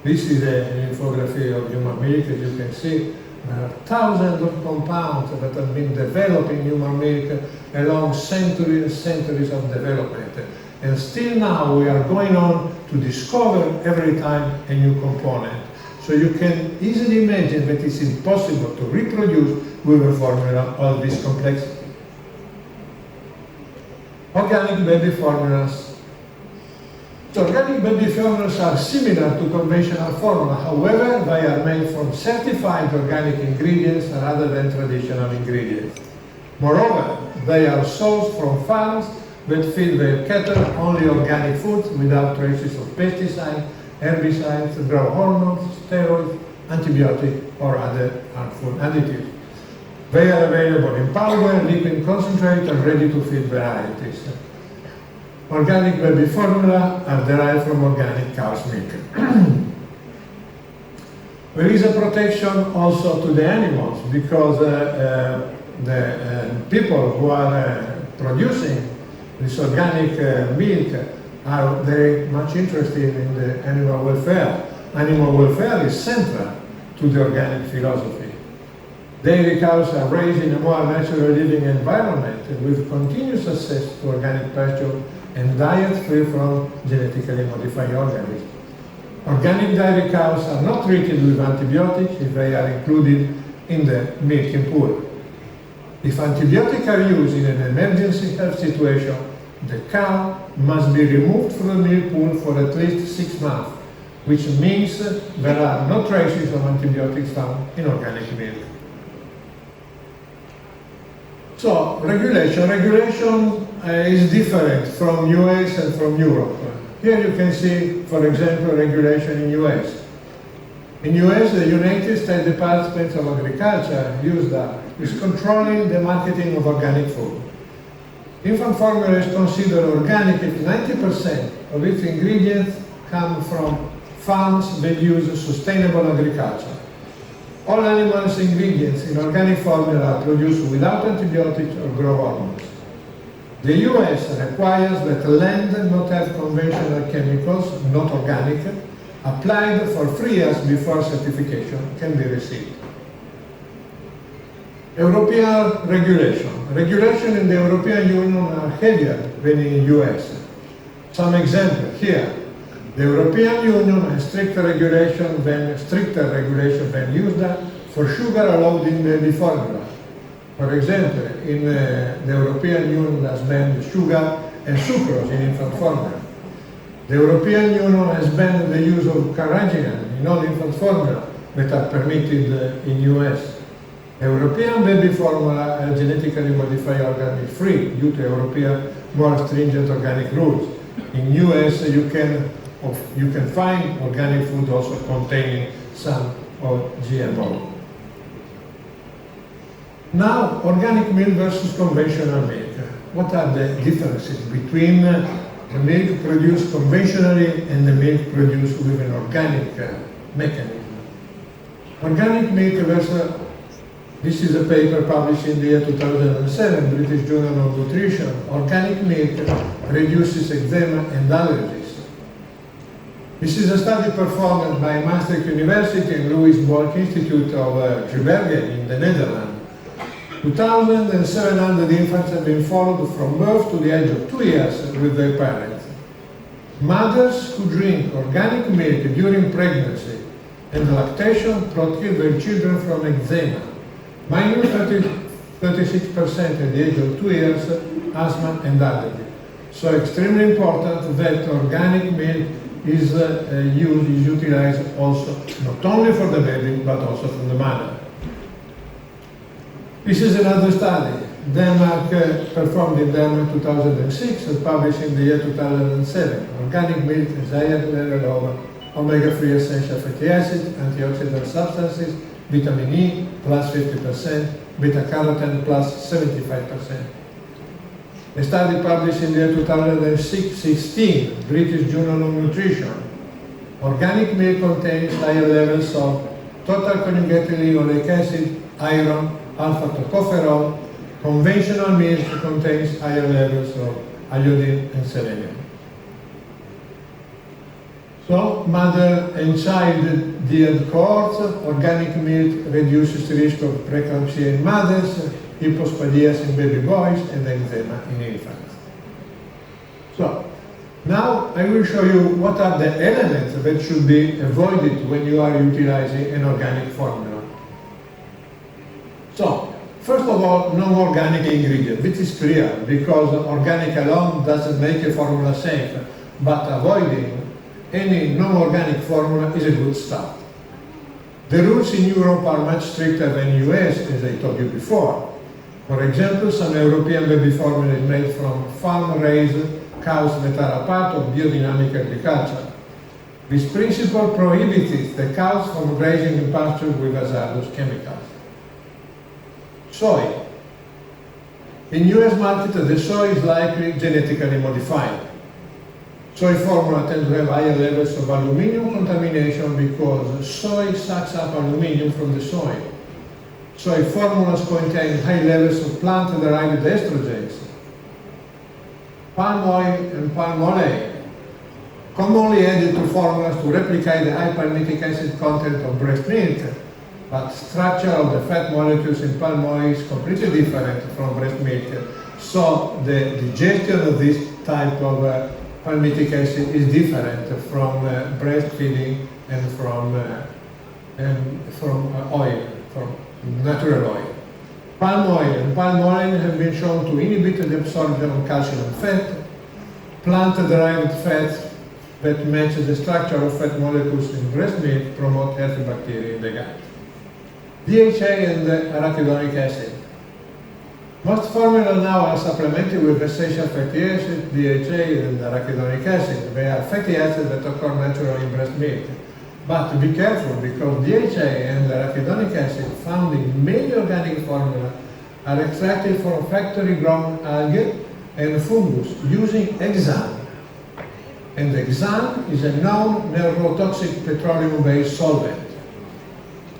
This is an infography of human milk. As you can see, there are thousands of compounds that have been developed in human milk along centuries and centuries of development. And still now we are going on to discover every time a new component. So you can easily imagine that it's impossible to reproduce with a formula all this complexity. Organic baby formulas. So organic baby formulas are similar to conventional formula. However, they are made from certified organic ingredients rather than traditional ingredients. Moreover, they are sourced from farms that feed their cattle only organic foods without traces of pesticides, herbicides, growth hormones, steroids, antibiotics, or other harmful additives. They are available in powder, liquid concentrate, and ready-to-feed varieties. Organic baby formula are derived from organic cow's milk. There is a protection also to the animals because the people who are producing this organic milk are very much interested in the animal welfare. Animal welfare is central to the organic philosophy. Dairy cows are raised in a more natural living environment with continuous access to organic pasture and diet free from genetically modified organisms. Organic dairy cows are not treated with antibiotics if they are included in the milking pool. If antibiotics are used in an emergency health situation, the cow must be removed from the milk pool for at least 6 months, which means there are no traces of antibiotics found in organic milk. So, regulation is different from US and from Europe. Here you can see, for example, regulation in US. In US, the United States Department of Agriculture, USDA, is controlling the marketing of organic food. Infant formula is considered organic if 90% of its ingredients come from farms that use sustainable agriculture. All animals' ingredients in organic formula are produced without antibiotics or growth hormones. The US requires that land not have conventional chemicals, not organic, applied for 3 years before certification can be received. European regulation. Regulation in the European Union are heavier than in the US. Some examples here. The European Union has stricter regulation than used for sugar allowed in the formula. For example, in the European Union has banned sugar and sucrose in infant formula. The European Union has banned the use of carrageenan in all infant formula that are permitted in US. European baby formula are genetically modified organic free due to European more stringent organic rules. In US you can find organic food also containing some of GMO. Now, organic milk versus conventional milk. What are the differences between the milk produced conventionally and the milk produced with an organic mechanism? Organic milk versus, this is a paper published in the year 2007, British Journal of Nutrition. Organic milk reduces eczema and allergies. This is a study performed by Maastricht University and Louis Bolk Institute of Giebergen in the Netherlands. 2,700 infants have been followed from birth to the age of 2 years with their parents. Mothers who drink organic milk during pregnancy and lactation protect their children from eczema. Minus 36% at the age of 2 years, asthma and allergy. So extremely important that organic milk is utilized also not only for the baby but also for the mother. This is another study. Denmark performed in Denmark 2006 and published in the year 2007. Organic milk has higher level of omega-3 essential fatty acid, antioxidant substances, vitamin E plus 50%, beta-carotene plus 75%. A study published in the year 2016, British Journal of Nutrition. Organic milk contains higher levels of total conjugated linoleic acid, iron, alpha-tocopherol. Conventional milk contains higher levels of iodine and selenium. So, mother and child dieted cohorts, organic milk reduces the risk of preeclampsia in mothers, hypospadias in baby boys, and eczema in infants. So, now I will show you what are the elements that should be avoided when you are utilizing an organic formula. So, first of all, no organic ingredient. This is clear because organic alone doesn't make a formula safe, but avoiding any non-organic formula is a good start. The rules in Europe are much stricter than US, as I told you before. For example, some European baby formula is made from farm-raised cows that are a part of biodynamic agriculture. This principle prohibits the cows from grazing in pasture with hazardous chemicals. Soy. In US market, the soy is likely genetically modified. Soy formula tends to have higher levels of aluminium contamination because soy sucks up aluminium from the soil. Soy formulas contain high levels of plant-derived estrogens. Palm oil and palm oil, commonly added to formulas to replicate the high palmitic acid content of breast milk, but structure of the fat molecules in palm oil is completely different from breast milk. So the digestion of this type of palmitic acid is different from breastfeeding and from oil, from natural oil. Palm oil and palm oil have been shown to inhibit the absorption of calcium and fat. Plant-derived fats that match the structure of fat molecules in breast milk promote healthy bacteria in the gut. DHA and arachidonic acid. Most formulas now are supplemented with essential fatty acid, DHA and arachidonic acid. They are fatty acids that occur naturally in breast milk. But be careful because DHA and arachidonic acid found in many organic formulas are extracted from factory-grown algae and fungus using hexane. and hexane is a known neurotoxic petroleum-based solvent.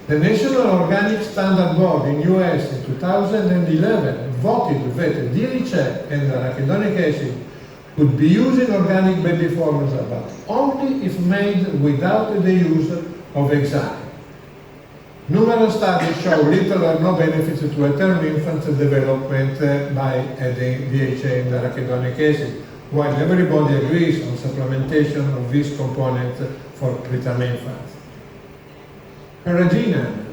The National Organic Standard Board in US in 2011 voted that DHA and arachidonic acid could be used in organic baby formulas, but only if made without the use of hexane. Numerous studies show little or no benefits to a term infant development by adding DHA and arachidonic acid, while everybody agrees on supplementation of this component for preterm infants. Carrageenan.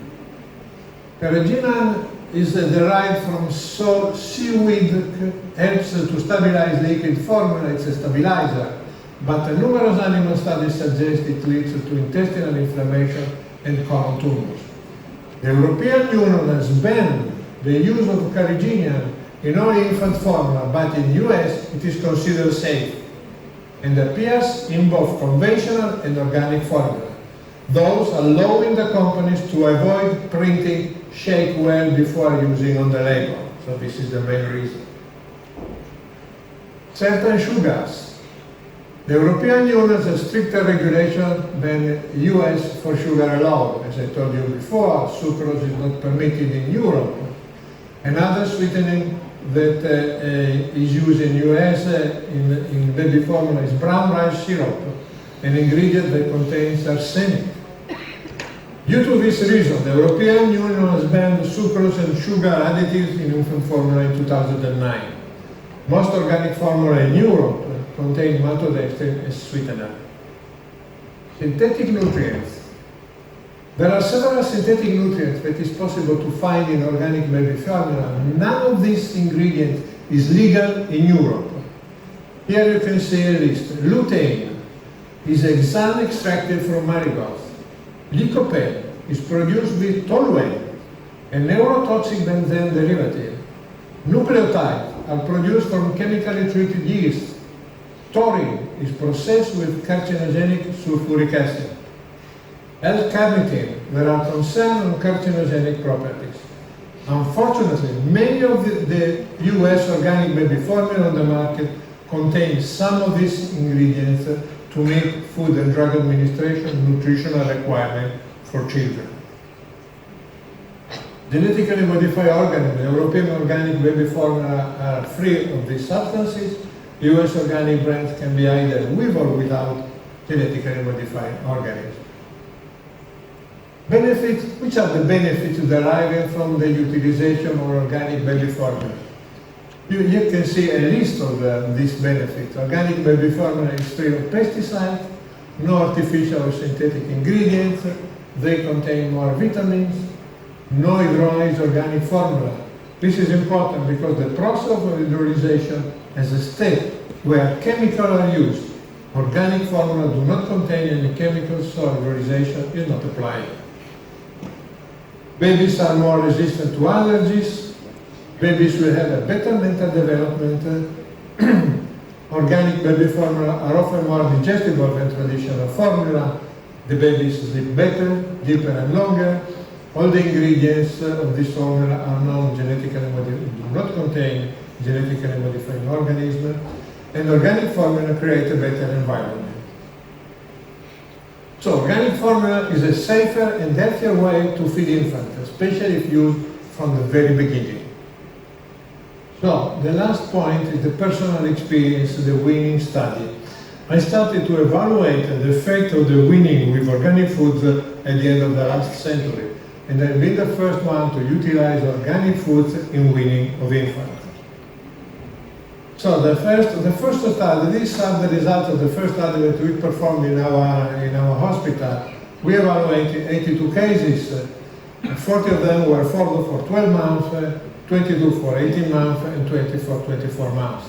Carrageenan is derived from seaweed, helps to stabilize liquid formula, it's a stabilizer, but numerous animal studies suggest it leads to intestinal inflammation and colon tumors. The European Union has banned the use of carrageenan in all infant formula, but in US it is considered safe and appears in both conventional and organic formula, those allowing the companies to avoid printing "shake well" before using on the label. So this is the main reason. Certain sugars. The European Union has stricter regulation than US for sugar allowed. As I told you before, sucrose is not permitted in Europe. Another sweetening that is used in US in baby formula is brown rice syrup, an ingredient that contains arsenic. Due to this reason, the European Union has banned sucrose and sugar additives in infant formula in 2009. Most organic formula in Europe contain maltodextrin as sweetener. Synthetic nutrients. There are several synthetic nutrients that is possible to find in organic baby formula. None of these ingredients is legal in Europe. Here you can see a list. Lutein is hexane extracted from marigolds. Lycopene is produced with toluene, a neurotoxic benzene derivative. Nucleotides are produced from chemically treated yeast. Taurine is processed with carcinogenic sulfuric acid. L-carnitine, there are concerns on carcinogenic properties. Unfortunately, many of the US organic baby formula on the market contain some of these ingredients to meet Food and Drug Administration nutritional requirement for children. Genetically modified organisms, the European organic baby formula are free of these substances. US organic brands can be either with or without genetically modified organisms. Benefits, which are the benefits deriving from the utilization of organic baby formula? You can see a list of these benefits. Organic baby formula is free of pesticides, no artificial or synthetic ingredients, they contain more vitamins, no hydrolyzed organic formula. This is important because the process of hydrolyzation has a step where chemicals are used. Organic formula do not contain any chemicals, so hydrolyzation is not applied. Babies are more resistant to allergies. Babies will have a better mental development. Organic baby formula are often more digestible than traditional formula. The babies sleep better, deeper and longer. All the ingredients of this formula are do not contain genetically modified organisms, and organic formula create a better environment. So organic formula is a safer and healthier way to feed infants, especially if used from the very beginning. So the last point is the personal experience, the weaning study. I started to evaluate the effect of the weaning with organic foods at the end of the last century, and I've been the first one to utilize organic foods in weaning of infants. So the first study, these are the results of the first study that we performed in our hospital. We evaluated 82 cases, 40 of them were followed for 12 months, 22 for 18 months, and 20 for 24 months.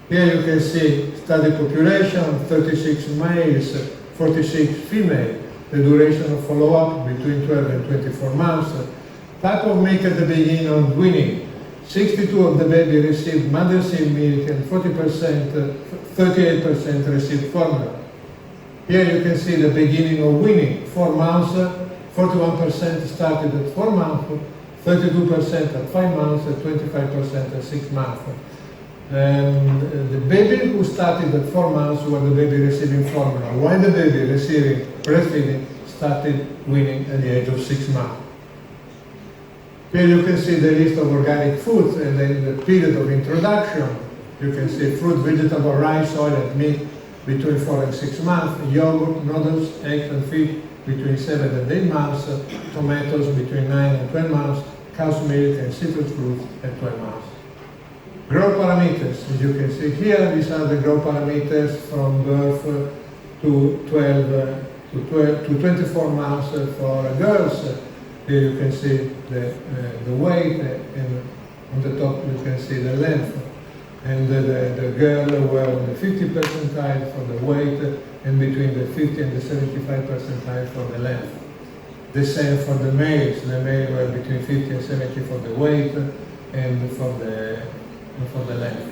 Here you can see study population, 36 males, 46 females, the duration of follow-up between 12 and 24 months, type of milk at the beginning of weaning. 62 of the baby received mother-seed milk and 38% received formula. Here you can see the beginning of weaning. 4 months, 41% started at 4 months, 32% at 5 months, and 25% at 6 months. And the baby who started at 4 months were the baby receiving formula, while the baby receiving breastfeeding started weaning at the age of 6 months. Here you can see the list of organic foods and then the period of introduction. You can see fruit, vegetable, rice, oil, and meat between 4 and 6 months, yogurt, noodles, eggs, and fish between 7 and 8 months, tomatoes between 9 and 12 months, cow's milk and citrus fruits at 12 months. Growth parameters, as you can see here, these are the growth parameters from birth to 24 months for girls. Here you can see the weight, and on the top you can see the length. And the girl were on the 50 percentile for the weight, and between the 50 and the 75 percentile for the length. The same for the males. The males were between 50 and 70 for the weight and for the length.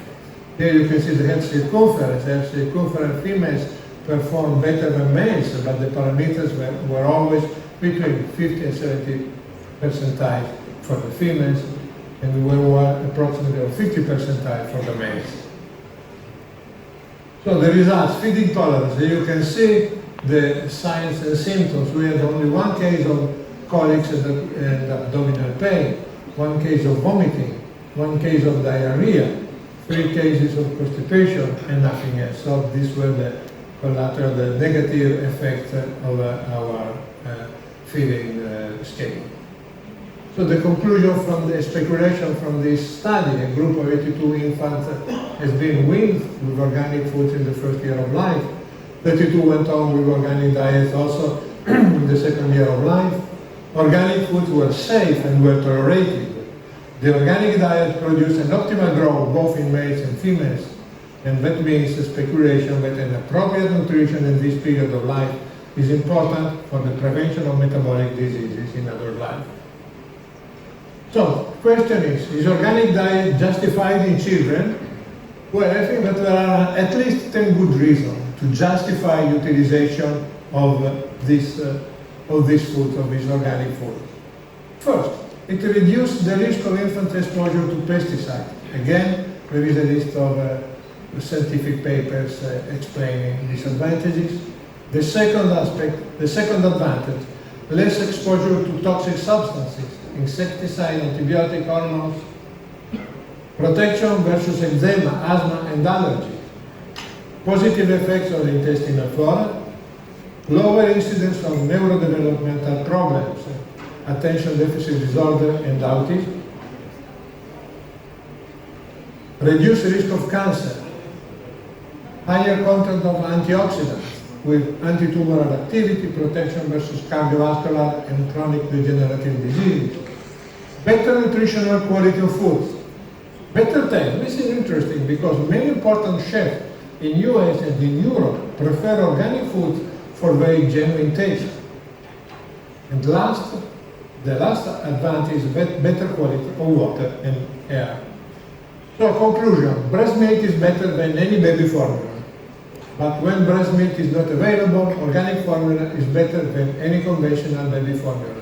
Here you can see the head circumference. Head circumference females perform better than males, but the parameters were always between 50 and 70 percentile for the females, and we were approximately 50 percentile for the males. So the results, feeding tolerance, you can see the signs and symptoms. We had only one case of colics and abdominal pain, one case of vomiting, one case of diarrhea, 3 cases of constipation, and nothing else. So these were the collateral, the negative effects of our feeding schedule. So the conclusion from the speculation from this study, a group of 82 infants has been weaned with organic foods in the first year of life. 32 went on with organic diets also in the second year of life. Organic foods were safe and were tolerated. The organic diet produced an optimal growth both in males and females, and that means a speculation that an appropriate nutrition in this period of life is important for the prevention of metabolic diseases in adult life. So, question is organic diet justified in children? Well, I think that there are at least 10 good reasons to justify utilization of this food, of this organic food. First, it reduces the risk of infant exposure to pesticide. Again, there is a list of scientific papers explaining these advantages. The second advantage, less exposure to toxic substances, insecticide, antibiotic, hormones, protection versus eczema, asthma, and allergy, positive effects on the intestinal flora, lower incidence of neurodevelopmental problems, attention deficit disorder and autism, reduced risk of cancer, higher content of antioxidants with anti-tumoral activity, protection versus cardiovascular and chronic degenerative diseases, better nutritional quality of foods, better taste. This is interesting because many important chefs in US and in Europe prefer organic foods for very genuine taste. And the last advantage is better quality of water and air. So conclusion, breast milk is better than any baby formula. But when breast milk is not available, organic formula is better than any conventional baby formula.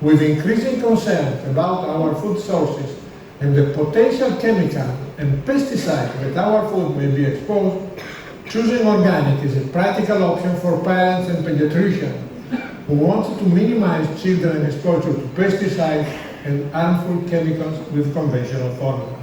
With increasing concern about our food sources and the potential chemical and pesticide that our food may be exposed, choosing organic is a practical option for parents and pediatricians who want to minimize children's exposure to pesticides and harmful chemicals with conventional formula.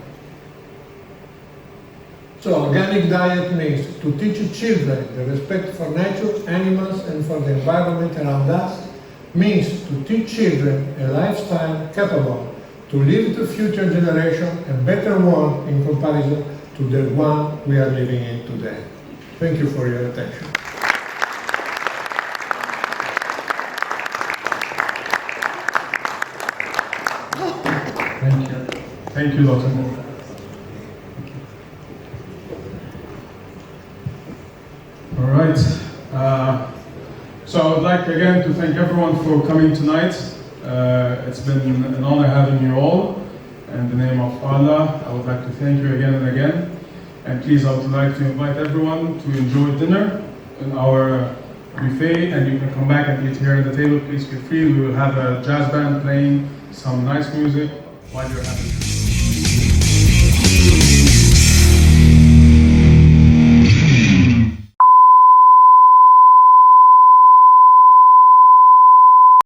So organic diet means to teach children the respect for nature, animals, and for the environment around us, means to teach children a lifestyle capable to leave to future generation a better world in comparison to the one we are living in today. Thank you for your attention. Thank you. Thank you, Dr. Moore. All right. So I would like again to thank everyone for coming tonight. It's been an honor having you all. In the name of Allah, I would like to thank you again and again. And please, I would like to invite everyone to enjoy dinner in our buffet, and you can come back and eat here at the table. Please feel free. We will have a jazz band playing some nice music while you're having dinner.